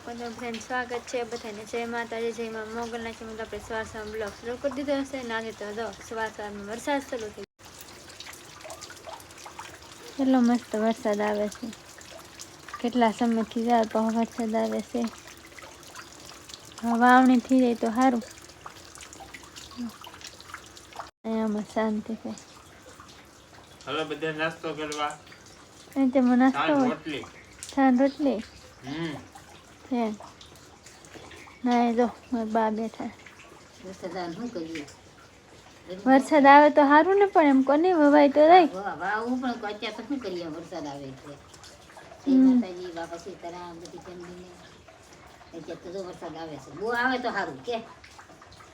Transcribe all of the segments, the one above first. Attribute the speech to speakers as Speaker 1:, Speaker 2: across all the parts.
Speaker 1: બ્લોગમાં ફ્રેન્ડ સ્વાગત છે બધાને જય માતાજી જય માં મોગલ નાખી આપણે સવાર સવારમાં બ્લોગ શરૂ કરી દીધો હશે નાથી તો જો સવાર સવારમાં વરસાદ શરૂ થઈ કેટલો મસ્ત વરસાદ આવે છે કેટલા સમયથી જાય તો વરસાદ આવે છે વાવણી થઈ જાય તો સારું અહીંયામાં શાંતિ છે
Speaker 2: હલો બધા નાસ્તો કરવા
Speaker 1: અહીં નાસ્તો
Speaker 2: રોટલી
Speaker 1: છાન રોટલી છે ના જો મારા બા બેઠા વરસાદ આવે તો સારું ને પણ એમ કોને વવાય તો રહી
Speaker 3: વાવું પણ અત્યારે તો શું કરીએ વરસાદ આવે એટલે માતાજી બાપા સીતારામ બધી ચંદીને અત્યારે તો જો વરસાદ આવે છે બહુ આવે તો સારું કે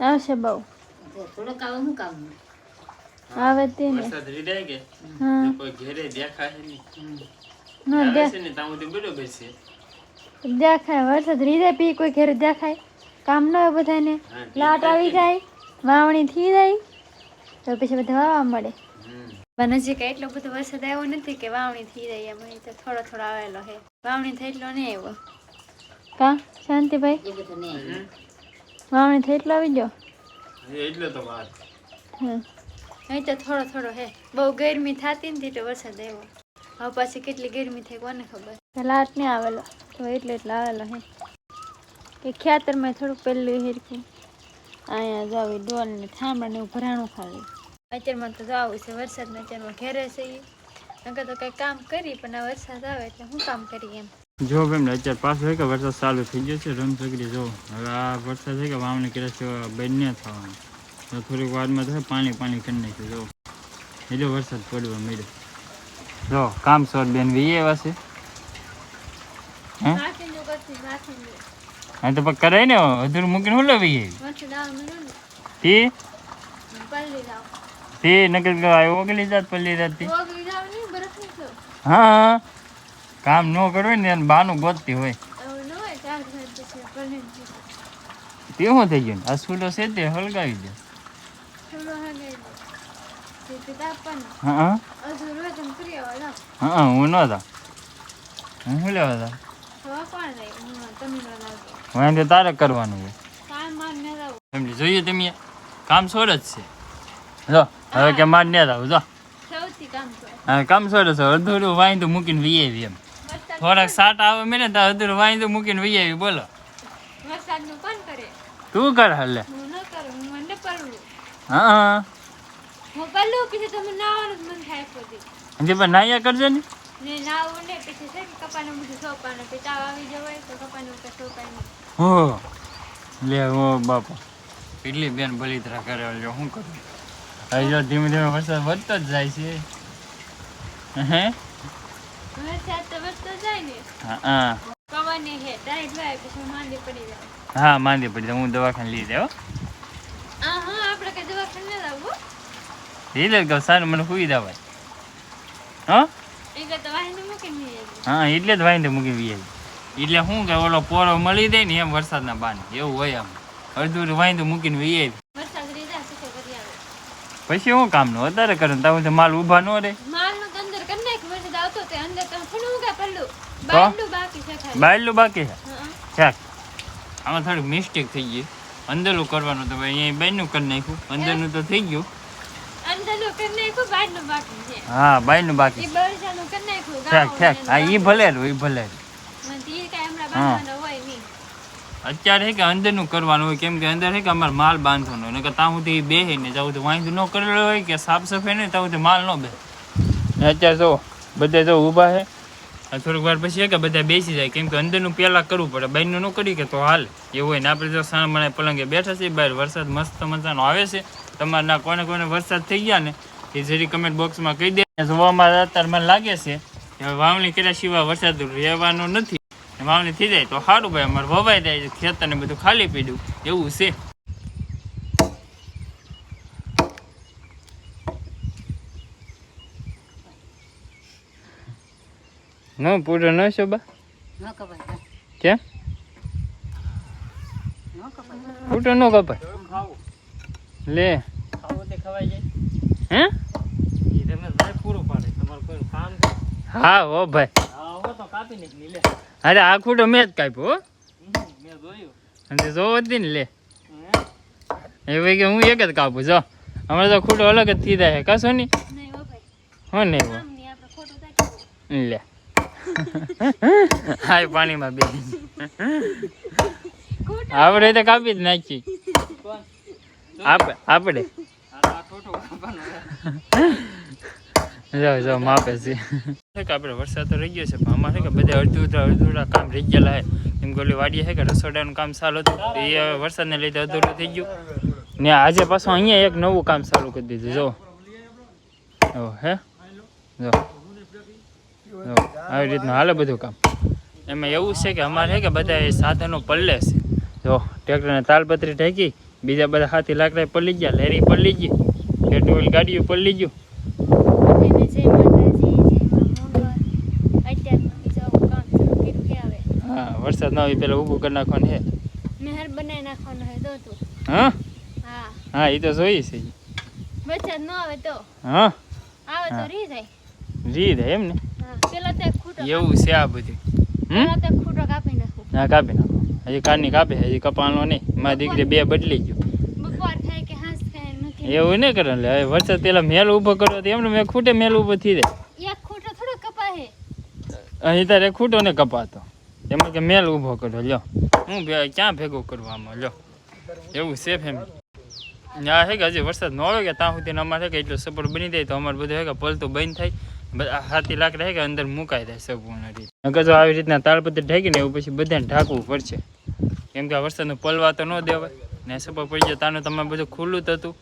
Speaker 1: આવશે બહુ
Speaker 3: થોડોક આવે શું કામ
Speaker 1: આવે તે ને
Speaker 2: વરસાદ રીડાય કે
Speaker 1: હા
Speaker 2: કોઈ ઘેરે દેખાય નહીં
Speaker 1: ના
Speaker 2: આવે છે ને ત્યાં સુધી બરોબર છે
Speaker 1: દેખાય વરસાદ રીધે પી કોઈ ઘરે દેખાય કામ ન હોય બધાને લાટ આવી જાય વાવણી થઈ જાય તો પછી બધા વાવા મળે પણ હજી કઈ એટલો બધો વરસાદ આવ્યો નથી કે વાવણી થઈ જાય એમ તો થોડો થોડો આવેલો હે વાવણી થઈ એટલો નહીં આવ્યો કા શાંતિભાઈ
Speaker 3: એ બધું નહીં આવ્યું
Speaker 1: વાવણી થઈ એટલો આવી ગયો
Speaker 2: એટલે તો વાત
Speaker 1: હા અહીં તો થોડો થોડો હે બહુ ગરમી થતી નથી તો વરસાદ આવ્યો હવે પાછી કેટલી ગરમી થઈ કોને ખબર લાટ નહીં આવેલો તો એટલે આવેલો હે કે ખેતરમાં થોડુંક પેલું હેરખું અહીંયા જાવી ડોલ ને થાંભલા ને એવું ભરાણું ખાલી અત્યારમાં તો જવું છે વરસાદના અત્યારમાં ઘેરે છે નકર તો કંઈ કામ કરી પણ આ વરસાદ આવે એટલે હું કામ કરી એમ
Speaker 2: જો ભાઈ અત્યારે પાછો છે કે વરસાદ ચાલુ થઈ ગયો છે રમઝગડી જો હવે આ વરસાદ છે કે વાવણી કર્યા છે બંધ નહીં થવાનું તો થોડીક વારમાં તો પાણી કરી નાખ્યું જો એટલે વરસાદ પડવા મળ્યો જો કામ સોર બેન વી એવા છે હા તો પણ કરાય ને અધૂર મૂકીને હું લવી તે તે નકર ઓગળી જાત પલ્લી જાત હા કામ ન કરવું ને બાનું ગોતતી હોય તે શું થઈ ગયું આ સુલો છે તે હળગાવી દે હા હા હું ન હતા હું શું લેવા હતા વાંધો તારે કરવાનું હોય સમજી જોઈએ તમે કામ સોર જ છે જો હવે કે માર ને આવું જો હા કામ સોર છે અધૂરું વાંધો મૂકીને વી આવી એમ થોડાક સાટ આવે મેં તો અધૂરું વાંધો મૂકીને વી આવી બોલો તું કર હાલે હા હજી પણ નાયા કરજે ને હો લે હો બાપા કેટલી બેન બલિત્રા કરે શું કરું હવે જો ધીમે ધીમે વરસાદ વધતો જ જાય છે હે હા માંદી પડી જાય હું દવાખાને લઈ જાવ એટલે કહું સારું મને સુઈ દેવાય હા હા એટલે જ વાંધો મૂકી વી એટલે શું કે ઓલો પોરો મળી જાય ને એમ વરસાદના બાને એવું હોય આમ અડધું વાંધો મૂકીને વી આવી પછી શું કામ નું વધારે કરે તમે માલ ઉભા ન રહે બાયલું બાકી છે ચાક આમાં થોડીક મિસ્ટેક થઈ ગઈ અંદરનું કરવાનું તો અહીંયા બાયનું કરી નાખ્યું અંદરનું તો થઈ ગયું હા બાયનું બાકી હા ઈ ભલે હા અત્યારે છે કે અંદરનું કરવાનું હોય કેમ કે અંદર છે કે અમારે માલ બાંધવાનો હોય નકર ત્યાં સુધી બેસે ને ત્યાં સુધી વાંધો ન કરેલો હોય કે સાફ સફાઈ નહીં ત્યાં સુધી માલ ન બે અત્યારે જો બધા જો ઊભા છે થોડીક વાર પછી કે બધા બેસી જાય કેમ કે અંદરનું પહેલાં કરવું પડે બહારનું ન કરી કે તો હાલ એવું હોય ને આપણે જો સામાન્ય પલંગે બેઠા છીએ બહાર વરસાદ મસ્ત મજાનો આવે છે તમારના કોને વરસાદ થઈ ગયા ને એ જરી કમેન્ટ બોક્સમાં કહી દે જોવામાં અત્યારે મને લાગે છે કે વાવણી કર્યા સિવાય વરસાદ રહેવાનો નથી વાવણી થઈ જાય તો સારું ભાઈ અમારે વવાઈ જાય ખેતરને બધું ખાલી પીડ્યું એવું છે ન પૂરો ન શોભા કેમ ફૂટો ન કપાય લે હે હા ઓ ભાઈ અરે આ ખૂટો મેં જ કાપ્યો અને જોવો જ ને લે એવું કે હું એક જ કાપું જો અમારે તો ખૂટો અલગ જ થઈ જાય કશો નહીં
Speaker 1: નહીં હો ભાઈ
Speaker 2: હો નહીં
Speaker 1: આમ નહીં આપણે ખોટું થાય
Speaker 2: લે હાય પાણીમાં બે આપણે તો કાપી જ નાખી આપણે જો માપે છે કે આપણે વરસાદ તો રહી ગયો છે પણ અમારે કે બધા અડધું કામ રહી ગયેલા છે એમ ગોલી વાડીએ છે કે રસોડાનું કામ ચાલુ હતું એ હવે વરસાદને લીધે અધૂરું થઈ ગયું ને આજે પાછું અહીંયા એક નવું કામ ચાલુ કરી દીધું જો હે જો આવી રીતનું હાલે બધું કામ એમાં એવું છે કે અમારે કે બધા સાધનો પલ્લે છે જો ટ્રેક્ટરને તાલપત્રી ઢેકી બીજા બધા હાથી લાકડા પલ્લી ગયા લેરી પલ્લી ગઈ પેટ્રોલ ગાડીઓ પલ્લી ગયું
Speaker 1: એને જય માતાજી જય માં મંગળ અત્યારે બીજા કામ શરૂ કર્યું કે આવે
Speaker 2: હા વરસાદ ના હોય પેલા ઊભું કરી નાખવાનું છે
Speaker 1: નહેર બનાવી નાખવાનું હોય તો તું
Speaker 2: હા
Speaker 1: હા
Speaker 2: હા એ તો જોઈએ છે
Speaker 1: વરસાદ ન આવે તો
Speaker 2: હા
Speaker 1: આવે તો રહી જાય
Speaker 2: રીત એમ ને
Speaker 1: હા પેલા તે ખૂટો
Speaker 2: એવું છે આ બધું
Speaker 1: પેલા તે ખૂટો કાપી નાખું
Speaker 2: હા કાપી નાખો હજી કારની કાપે હજી કપાળનો નહીં મારી દીકરી બે બદલી ગયો
Speaker 1: બપોર થાય કે હાંસ થાય નક્કી
Speaker 2: એવું નહીં કરે એટલે હવે વરસાદ પેલા મેલ ઊભો કર્યો તો એમને મેં ખૂટે મેલ ઊભો થઈ જાય
Speaker 1: એક ખૂટો થોડો કપાહે
Speaker 2: અહીં તારે ખૂટો ને કપાતો એમાં કે મેલ ઊભો કર્યો લ્યો હું ક્યાં ભેગું કરવામાં લ્યો એવું છે ફેમિલી આ છે કે હજી વરસાદ ન આવે કે ત્યાં સુધી અમારે કે એટલો સપોર્ટ બની જાય તો અમારે બધું છે કે પલતું બંધ થાય બધા હાથી લાકડા છે કે અંદર મુકાઈ જાય સંપૂર્ણ રીતે નકર જો આવી રીતના તાળપત્ર ઢાંકીને એવું પછી બધાને ઢાંકવું પડશે કેમ કે આ વરસાદનું પલવા તો ન દેવાય ને સપોર્ટ પડી જાય તાનું તમારે બધું ખુલ્લું જ હતું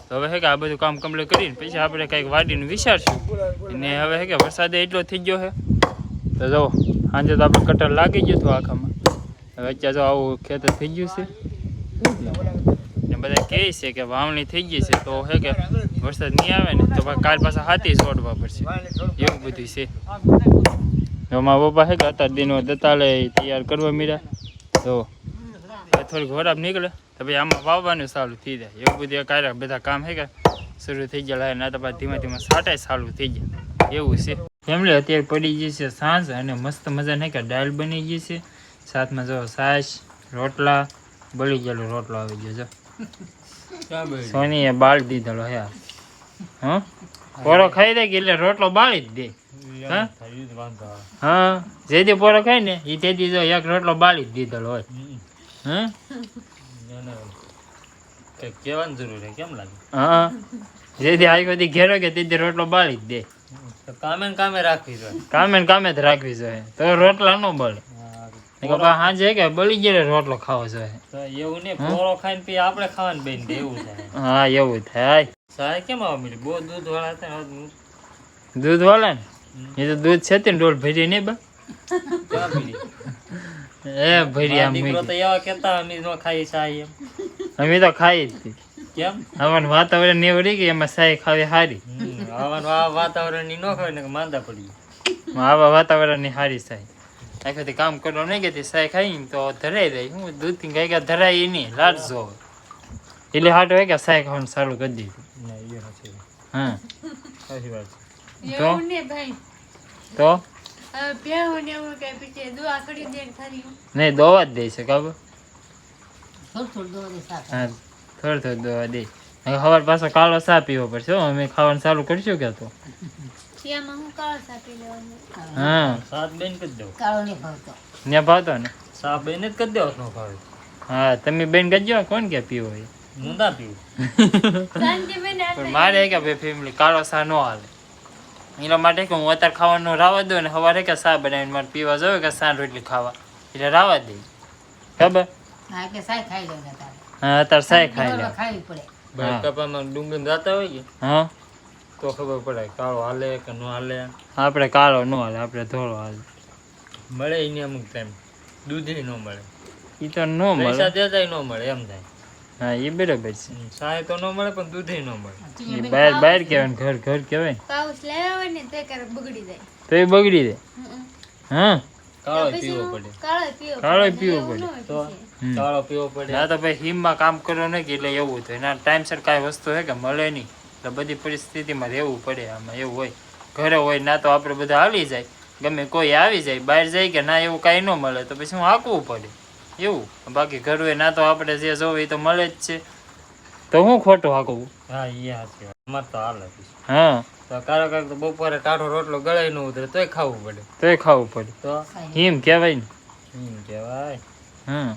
Speaker 2: તો હવે છે કે આ બધું કામ કમ્પ્લીટ કરીને પછી આપણે કંઈક વાડીનું વિચારશું ને હવે છે કે વરસાદ એટલો થઈ ગયો છે તો જો સાંજે તો આપણે કટર લાગી ગયું હતું આખામાં હવે અત્યારે જો આવું ખેતર થઈ ગયું છે ને બધા કહે છે કે વાવણી થઈ ગઈ છે તો છે કે વરસાદ નહીં આવે ને તો કાલ પાછા હાથી છોડવા પડશે એવું બધું છે તો મારા પપ્પા છે કે અત્યારે દિનો દતાલે તૈયાર કરવા મીરા તો થોડીક વરાપ નીકળે તો ભાઈ આમાં વાવવાનું ચાલુ થઈ જાય એવું બધું કાંઈ બધા કામ છે કે શરૂ થઈ ગયેલા ના તો પછી ધીમે ધીમે સાટાય ચાલુ થઈ જાય એવું છે ફેમિલી અત્યારે પડી ગઈ છે સાંજ અને મસ્ત મજા નહીં કે દાળ બની ગઈ છે સાથમાં જો છાશ રોટલા બળી ગયેલો રોટલો આવી ગયો જો સોનીએ બાળી દીધેલો હે હા પોરો ખાઈ દે કે એટલે રોટલો બાળી જ દે હા જેથી પોરો ખાય ને એ તેથી જો એક રોટલો બાળી જ દીધેલો હોય હા
Speaker 4: કેવાની જરૂર છે કેમ લાગે
Speaker 2: હા જેથી આવી બધી ઘેરો કે તેથી રોટલો બાળી જ દે
Speaker 4: કામે ને કામે રાખવી જોઈએ
Speaker 2: કામે ને કામે જ રાખવી જોઈએ તો રોટલા ન બળે સાંજે કે બળી ગયેલો રોટલો ખાવો જોઈએ
Speaker 4: તો એવું નહીં પોરો ખાઈને પી આપણે ખાવાનું બેન એવું થાય
Speaker 2: હા એવું થાય
Speaker 4: સાહેબ કેમ આવવા મળ્યું બહુ દૂધ વાળા હતા
Speaker 2: દૂધ વાળા ને એ તો દૂધ છે ને ડોલ ભરી નહીં બા
Speaker 4: ક્યાં પીડી
Speaker 2: એ ભરી આમ
Speaker 4: દીકરો તો એવા કેતા અમે ન ખાઈ સાઈ એમ
Speaker 2: અમે તો ખાઈ જ હતી
Speaker 4: કેમ
Speaker 2: અમારું વાતાવરણ એવું રહી કે એમાં સાઈ ખાવી સારી
Speaker 4: આવાનું આ વાતાવરણ ની ન ખાય ને માંદા પડી
Speaker 2: આવા વાતાવરણની સારી સાઈ આખેથી કામ કરો નહીં કે સાઈ ખાઈ તો ધરાઈ જાય હું દૂધથી ગાય કે ધરાય નહીં લાટ જોવે એટલે હાટ હોય કે સાઈ ખાવાનું સારું કરી દીધું
Speaker 4: ના એ નથી
Speaker 2: હા
Speaker 4: સાચી વાત છે
Speaker 2: તો
Speaker 1: એવું ને ભાઈ
Speaker 2: તો
Speaker 1: હવે પ્યાવું ને એવું કઈ પીછે દુઆ કરી દે થારી
Speaker 2: નહીં દોવા જ દે છે કાબુ
Speaker 3: થોડું થોડું દોરી સાફ
Speaker 2: હા થોડું થોડું દોવા દે હવે સવાર પાછો કાળો ચા પીવો પડશે હો અમે ખાવાનું ચાલુ કરીશું કે તો
Speaker 1: શિયામાં હું કાળ સાપી લેવાનું
Speaker 2: હા
Speaker 4: સાત બેન કરી દો
Speaker 3: કાળો નહીં ભાવતો
Speaker 2: ને ભાવતો ને
Speaker 4: સાત બેન જ કરી દો ન ભાવે
Speaker 2: હા તમે બેન ગજો કોણ કે પીવો એ
Speaker 4: હું ના પીવું
Speaker 1: શાંતિ બેન
Speaker 2: પણ મારે કે ભાઈ ફેમિલી કાળો ચા ન હાલે એના માટે કે હું અત્યારે ખાવાનું રાવા દઉં ને સવારે કે ચા બનાવીને મારે પીવા જાવ કે ચા રોટલી ખાવા એટલે રાવા દઈ ખબર
Speaker 3: હા કે સાય ખાઈ લો ને તારે
Speaker 2: હા અત્યારે ચાય ખાઈ લે
Speaker 3: ખાવી પડે
Speaker 4: ભાઈ કપામાં ડુંગળી જાતા હોય કે
Speaker 2: હા
Speaker 4: તો ખબર પડે કાળો હાલે કે ન હાલે
Speaker 2: આપણે કાળો ન હાલે આપણે ધોળો હાલે
Speaker 4: મળે એને અમુક ટાઈમ દૂધ ન મળે
Speaker 2: એ તો ન મળે
Speaker 4: પૈસા દેતા ન મળે એમ થાય
Speaker 2: હા એ બરાબર છે
Speaker 4: સાય તો ન મળે પણ દૂધ ન મળે
Speaker 2: એ બહાર બહાર કહેવાય ને ઘર ઘર કહેવાય ને
Speaker 1: પાઉસ લેવા હોય ને તે કરે બગડી જાય
Speaker 2: તો એ બગડી જાય હા
Speaker 4: કાળો
Speaker 1: પછી
Speaker 4: પીવો
Speaker 1: હું
Speaker 4: પડે
Speaker 1: કાળો પીવો
Speaker 2: કાળો
Speaker 1: પડે.
Speaker 2: પીવો
Speaker 1: એવું ન
Speaker 2: પડે.
Speaker 1: હોય
Speaker 4: તો
Speaker 1: પછી.
Speaker 4: કાળો પીવો પડે
Speaker 2: ના તો ભાઈ હિમમાં કામ કરો નહીં કે એટલે એવું થાય એના ટાઈમસર કાંઈ વસ્તુ છે કે મળે નહીં એટલે બધી પરિસ્થિતિમાં રહેવું પડે આમાં એવું હોય ઘરે હોય ના તો આપણે બધા હાલી જાય ગમે કોઈ આવી જાય બહાર જાય કે ના એવું કાંઈ ન મળે તો પછી હું હાંકવું પડે એવું બાકી ઘરવે ના તો આપણે જે જોવે એ તો મળે જ છે તો હું ખોટું હાકું
Speaker 4: હા એ સાચી વાત અમારે તો હાલે છે.
Speaker 2: હા
Speaker 4: તો કારક તો બપોરે ટાઢો રોટલો ગળાઈ ન ઉતરે તોય ખાવું પડે
Speaker 2: તોય ખાવું પડે
Speaker 4: તો
Speaker 2: એમ કહેવાય ને
Speaker 4: એમ કહેવાય.
Speaker 2: હમ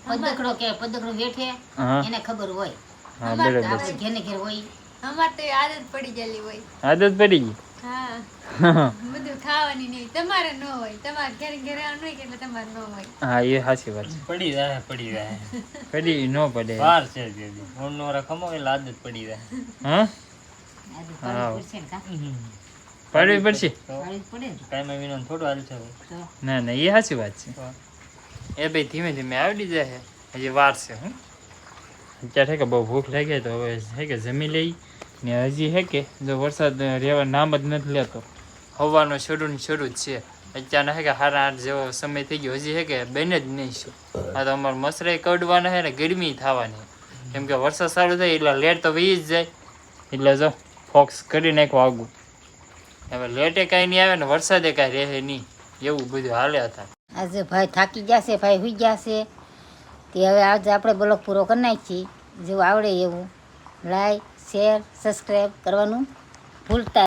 Speaker 3: પદકડો કે પદકડો બેઠે
Speaker 2: હા
Speaker 3: એને ખબર હોય
Speaker 2: હા બરાબર
Speaker 3: આપણે ઘેર ને ઘેર હોય
Speaker 1: અમારે તો એ આદત પડી ગયેલી હોય.
Speaker 2: આદત પડી ગઈ
Speaker 1: હા બધું ખાવાની નહીં. તમારે ન હોય, તમારે ઘરે ઘરે આવું નહીં કે એટલે તમારે ન હોય.
Speaker 2: હા એ સાચી વાત છે
Speaker 4: પડી જાય પડી જાય
Speaker 2: પડી ન પડે
Speaker 4: વાર છે બેબી ઓનો રે ખમો એટલે આદત પડી જાય.
Speaker 2: હા
Speaker 3: આજે પાણી પડશે ને કા
Speaker 2: પડવી પડશે
Speaker 4: તો
Speaker 3: પાણી જ પડે ને
Speaker 4: કાંઈ વિના થોડું હાલ છે હવે.
Speaker 3: તો
Speaker 2: ના ના એ સાચી વાત છે
Speaker 4: તો
Speaker 2: એ ભાઈ ધીમે ધીમે આવડી જાય હજી વાર છે હું અત્યારે છે કે બહુ ભૂખ લાગી તો હવે છે કે જમી લઈ ને હજી છે કે જો વરસાદ રહેવા નામ જ નથી લેતો હવાનો શરૂ ને શરૂ જ છે અત્યારના છે કે 8:30 જેવો સમય થઈ ગયો હજી છે કે બને જ નહીં શું આ તો અમારે મસરાઈ કડવાના છે ને ગરમી થવાની કેમ કે વરસાદ સારું થાય એટલે લેટ તો વહી જ જાય એટલે જો ફોક્સ કરી નાખવા આગું હવે લેટે કાંઈ નહીં આવે ને વરસાદે કાંઈ રહે નહીં એવું બધું હાલે હતા
Speaker 3: આજે ભાઈ થાકી ગયા છે, ભાઈ સુઈ ગયા છે તે હવે આજે આપણે બ્લોગ પૂરો કરી નાખીએ જેવું આવડે એવું. લાઈક શેર સબસ્ક્રાઈબ કરવાનું ભૂલતા